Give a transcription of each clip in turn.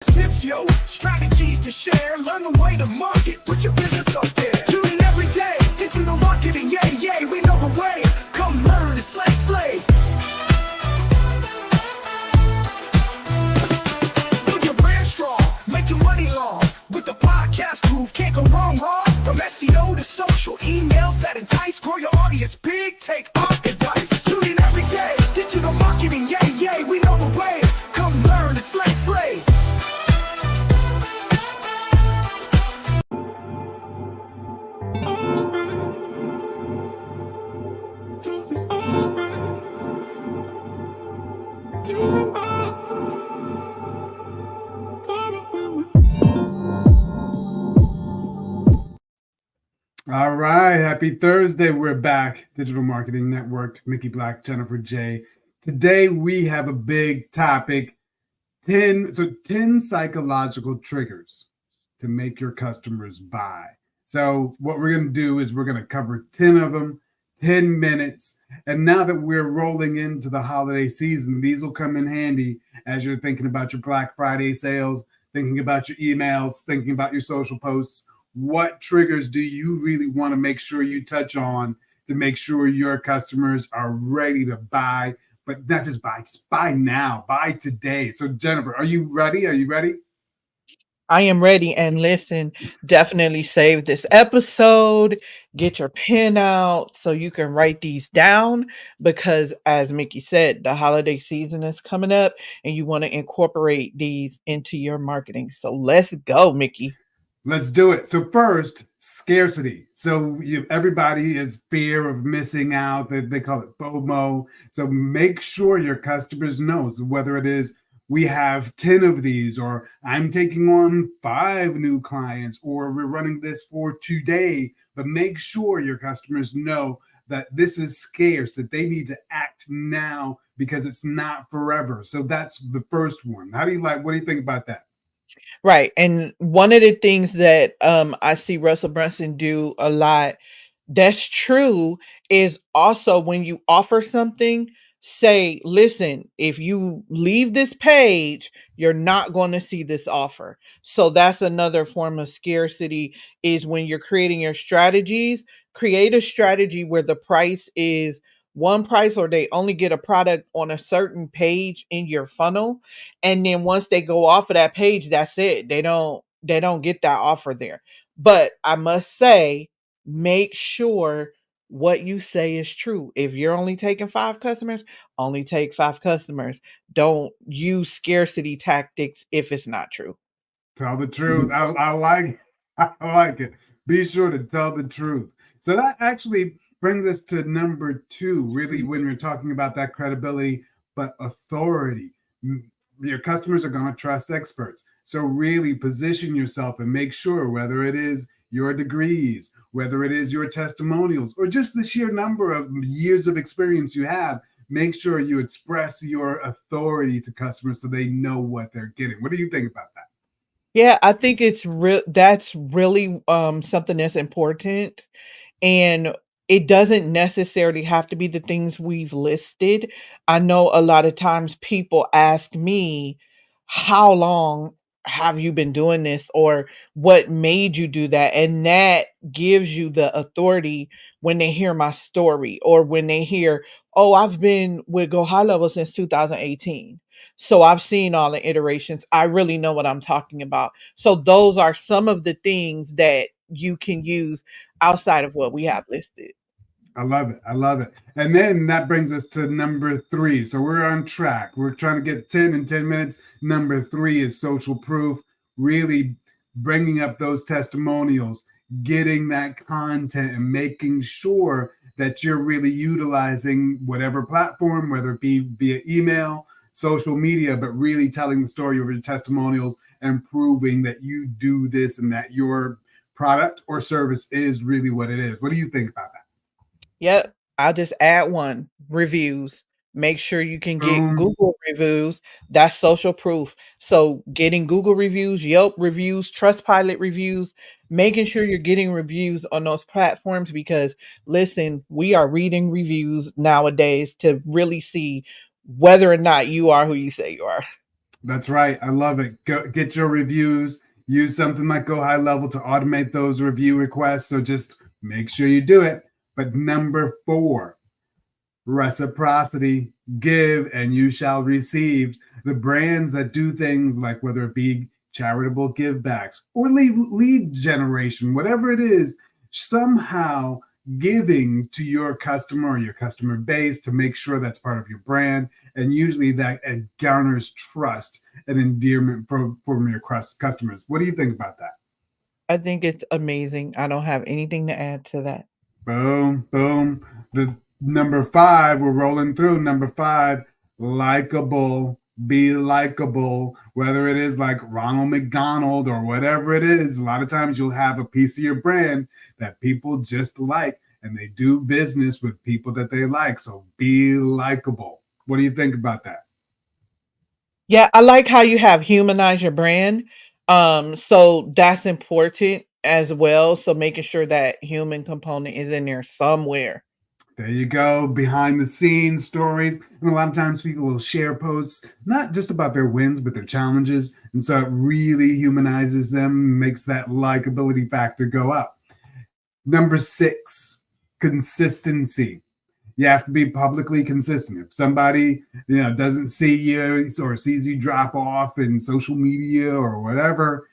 Tips, yo, strategies to share. Learn the way to market. Put your business up there. Tune in every day. Digital marketing, yay, yay. We know the way. Come learn and slay. Build your brand strong. Make your money long. With the podcast groove, can't go wrong. From SEO to social emails that entice. Grow your audience big. Take our advice. Tune in every day. Digital marketing, yay, yay. We know the way. Come learn and slay. All right, happy Thursday. We're back. Digital Marketing NetWurk, Mickey Black, Jennifer J. Today we have a big topic, 10 psychological triggers to make your customers buy. So what we're going to do is we're going to cover 10 of them, 10 minutes. And now that we're rolling into the holiday season, these will come in handy as you're thinking about your Black Friday sales, thinking about your emails, thinking about your social posts. What triggers do you really want to make sure you touch on to make sure your customers are ready to buy, but not just buy now, buy today. So Jennifer, are you ready? I am ready. And listen, definitely save this episode. Get your pen out so you can write these down because, as Mickey said, the holiday season is coming up and you want to incorporate these into your marketing. So let's go, Mickey. Let's do it. So first, scarcity. So everybody is fear of missing out. They call it FOMO. So make sure your customers know. So whether it is we have 10 of these, or I'm taking on 5 new clients, or we're running this for today, but make sure your customers know that this is scarce, that they need to act now because it's not forever. So that's the first one. What do you think about that? Right. And one of the things that I see Russell Brunson do a lot that's true is also when you offer something, say, listen, if you leave this page, you're not going to see this offer. So that's another form of scarcity is when you're creating your strategies, create a strategy where the price is one price or they only get a product on a certain page in your funnel. And then once they go off of that page, that's it. They don't get that offer there. But I must say, make sure what you say is true. If you're only taking 5 customers, only take 5 customers. Don't use scarcity tactics if it's not true. Tell the truth. I like I like it. Be sure to tell the truth. So that actually brings us to number 2, really, when you're talking about that credibility, but authority. Your customers are going to trust experts. So really position yourself and make sure whether it is your degrees, whether it is your testimonials, or just the sheer number of years of experience you have, make sure you express your authority to customers so they know what they're getting. What do you think about that? Yeah, I think it's that's really something that's important. And it doesn't necessarily have to be the things we've listed. I know a lot of times people ask me, how long have you been doing this? Or what made you do that? And that gives you the authority when they hear my story or when they hear, oh, I've been with Go High Level since 2018. So I've seen all the iterations. I really know what I'm talking about. So those are some of the things that you can use outside of what we have listed. I love it. I love it. And then that brings us to number 3. So we're on track. We're trying to get 10 in 10 minutes. Number 3 is social proof, really bringing up those testimonials, getting that content and making sure that you're really utilizing whatever platform, whether it be via email, social media, but really telling the story of your testimonials and proving that you do this and that your product or service is really what it is. What do you think about that? Yep. I'll just add one reviews. Make sure you can get Boom. Google reviews. That's social proof. So getting Google reviews, Yelp reviews, Trustpilot reviews, making sure you're getting reviews on those platforms because listen, we are reading reviews nowadays to really see whether or not you are who you say you are. That's right. I love it. Go, get your reviews. Use something like Go High Level to automate those review requests. So just make sure you do it. But number 4, reciprocity. Give and you shall receive. The brands that do things like whether it be charitable givebacks or lead generation, whatever it is, somehow giving to your customer or your customer base to make sure that's part of your brand. And usually that garners trust and endearment from your customers. What do you think about that? I think it's amazing. I don't have anything to add to that. Boom, boom. The number 5, we're rolling through. Number 5, likable. Be likable, whether it is like Ronald McDonald or whatever it is. A lot of times you'll have a piece of your brand that people just like, and they do business with people that they like. So be likable. What do you think about that? Yeah, I like how you have humanize your brand. So that's important as well. So making sure that human component is in there somewhere. There you go, behind the scenes stories. And a lot of times people will share posts, not just about their wins, but their challenges. And so it really humanizes them, makes that likability factor go up. Number 6, consistency. You have to be publicly consistent. If somebody, doesn't see you or sees you drop off in social media or whatever,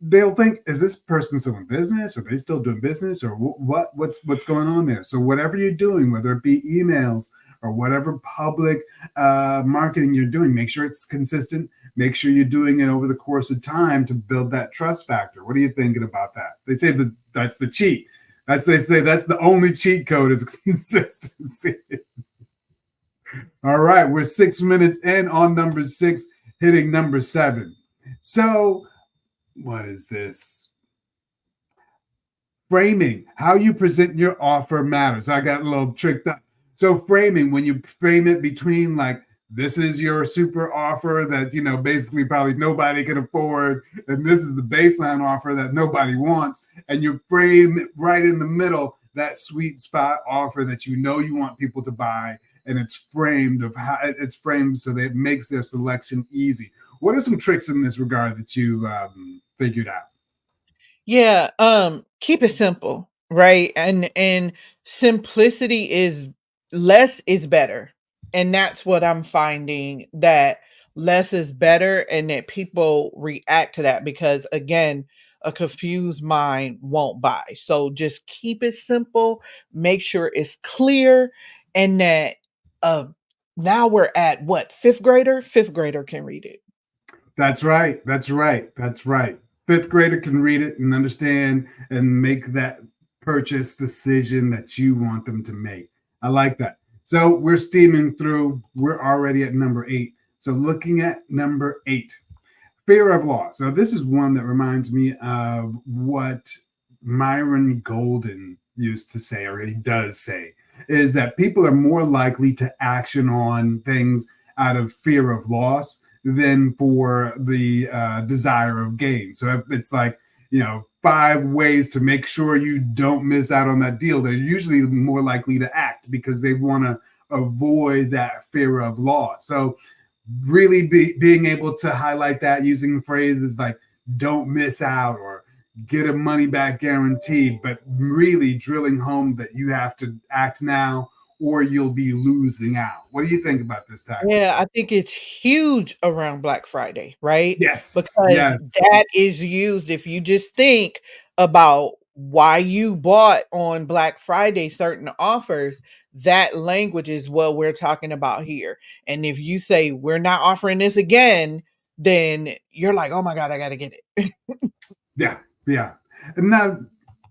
they'll think, is this person still in business? Are they still doing business? Or what's going on there? So whatever you're doing, whether it be emails or whatever public marketing you're doing, make sure it's consistent. Make sure you're doing it over the course of time to build that trust factor. What are you thinking about that? They say that's the cheat. They say that's the only cheat code is consistency. All right, we're 6 minutes in on number 6, hitting number 7. So what is this? Framing. How you present your offer matters. I got a little tricked up. So framing, when you frame it between like, this is your super offer that, basically probably nobody can afford, and this is the baseline offer that nobody wants, and you frame it right in the middle, that sweet spot offer that you want people to buy, and it's framed so that it makes their selection easy. What are some tricks in this regard that you figured out? Yeah, keep it simple, right? And simplicity is less is better. And that's what I'm finding, that less is better and that people react to that because again, a confused mind won't buy. So just keep it simple, make sure it's clear, and that uh now we're at what, 5th grader? 5th grader can read it. That's right. That's right. That's right. 5th grader can read it and understand and make that purchase decision that you want them to make. I like that. So we're steaming through. We're already at number 8. So looking at number 8, fear of loss. So this is one that reminds me of what Myron Golden used to say, or he does say, is that people are more likely to action on things out of fear of loss than for the desire of gain. So if it's like, 5 ways to make sure you don't miss out on that deal, they're usually more likely to act because they want to avoid that fear of loss. So really being able to highlight that using phrases like don't miss out or get a money back guarantee, but really drilling home that you have to act now or you'll be losing out. What do you think about this tactic? Yeah, I think it's huge around Black Friday, right? Yes, Because yes. that is used, if you just think about why you bought on Black Friday certain offers, that language is what we're talking about here. And if you say we're not offering this again, then you're like, "Oh my god, I got to get it." Yeah, yeah. And now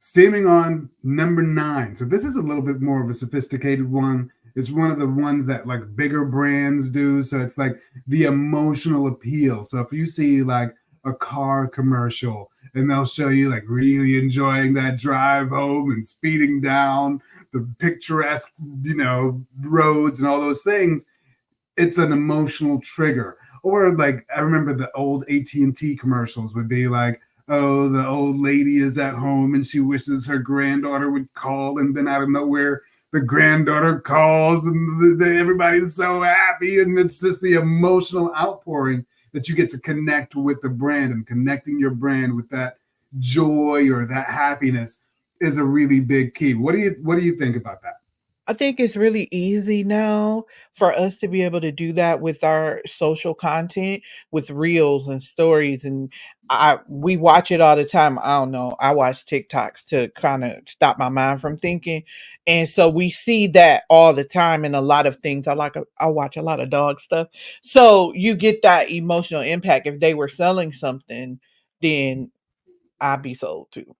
steaming on number 9. So this is a little bit more of a sophisticated one. It's one of the ones that like bigger brands do. So it's like the emotional appeal. So if you see like a car commercial and they'll show you like really enjoying that drive home and speeding down the picturesque, roads and all those things, it's an emotional trigger. Or like I remember the old AT&T commercials would be like, oh, the old lady is at home and she wishes her granddaughter would call, and then out of nowhere the granddaughter calls and everybody's so happy, and it's just the emotional outpouring that you get to connect with the brand, and connecting your brand with that joy or that happiness is a really big key. What do you think about that? I think it's really easy now for us to be able to do that with our social content, with reels and stories, and we watch it all the time. I don't know. I watch TikToks to kind of stop my mind from thinking, and so we see that all the time in a lot of things. I watch a lot of dog stuff, so you get that emotional impact. If they were selling something, then I'd be sold too.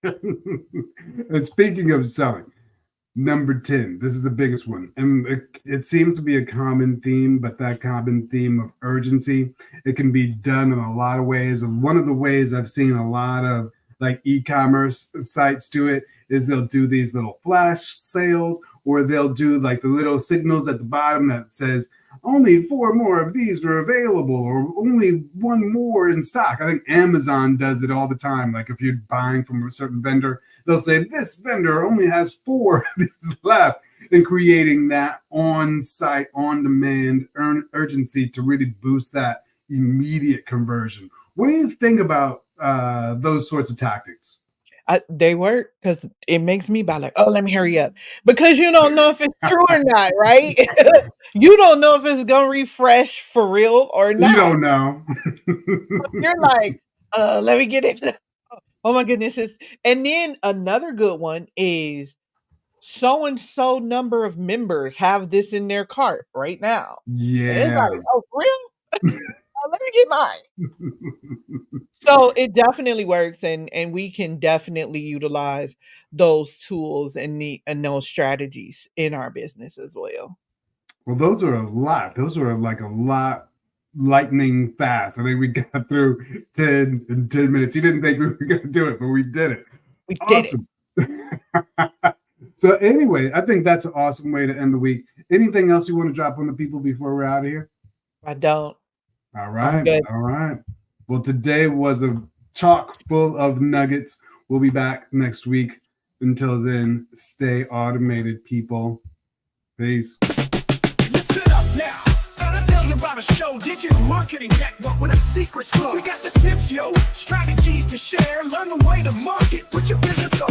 And speaking of selling, number 10, this is the biggest one. And it seems to be a common theme, but that common theme of urgency, it can be done in a lot of ways. And one of the ways I've seen a lot of like e-commerce sites do it is they'll do these little flash sales, or they'll do like the little signals at the bottom that says, only 4 more of these are available, or only 1 more in stock. I think Amazon does it all the time. Like if you're buying from a certain vendor, they'll say this vendor only has 4 of these left, and creating that on-site, on-demand urgency to really boost that immediate conversion. What do you think about those sorts of tactics? They work because it makes me buy like, oh, let me hurry up because you don't know if it's true or not, right? You don't know if it's gonna refresh for real or You not. don't know. You're like, let me get it. Oh my goodness. And then another good one is so and so number of members have this in their cart right now. And it's Yeah. like, oh, for real? Let me get mine. So it definitely works, and we can definitely utilize those tools and those strategies in our business as well. Well, those are a lot. Those are like a lot lightning fast. I think we got through 10 in 10 minutes. You didn't think we were going to do it, but we did it. We did it. Awesome. So anyway, I think that's an awesome way to end the week. Anything else you want to drop on the people before we're out of here? I don't. All I'm right. good. All right. Well, today was a chock full of nuggets. We'll be back next week. Until then, stay automated, people. Peace. Listen up now. Gotta tell you about a show, Digital Marketing NetWurk with a secret flow. We got the tips, yo, strategies to share. Learn the way to market. Put your business on